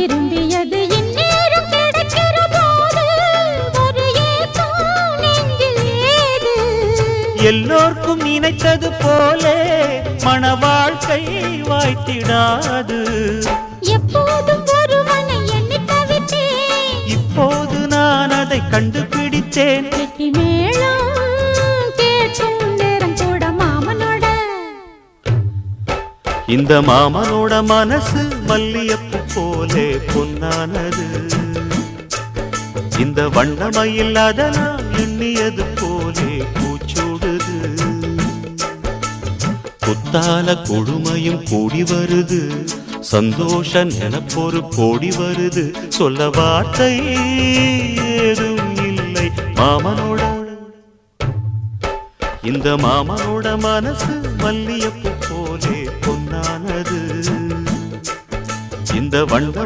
விரும்பியது இந்நேரம் கிடைக்கிற போது ஒரு ஏக்கம் நெஞ்சில் ஏது? எல்லோர்க்கும் நினைத்தது போலே மன வாழ்க்கை வாய்த்திடாது. எப்போதும் ஒருவனை எண்ணி தவித்தேன், இப்போது நான் அதை கண்டுபிடித்தேன். கெட்டி மேளம் கேட்கும் நேரம் கூட மாமனோட. இந்த மாமனோட மனசு மல்லியப்பு போலே பொன்னானது. இந்த வண்ணமயில் அதனால் எண்ணியது போலே பூச்சூடுது. புத்தால கொடுமையும் கூடி வருது, சந்தோஷ நினப்பொரு கோடி வருது. சொல்ல வார்த்தை ஏதும் இல்லை மாமனோட. இந்த மாமனோட மனசு மல்லியப்பு போலே பொன்னானது. இந்த வண்ண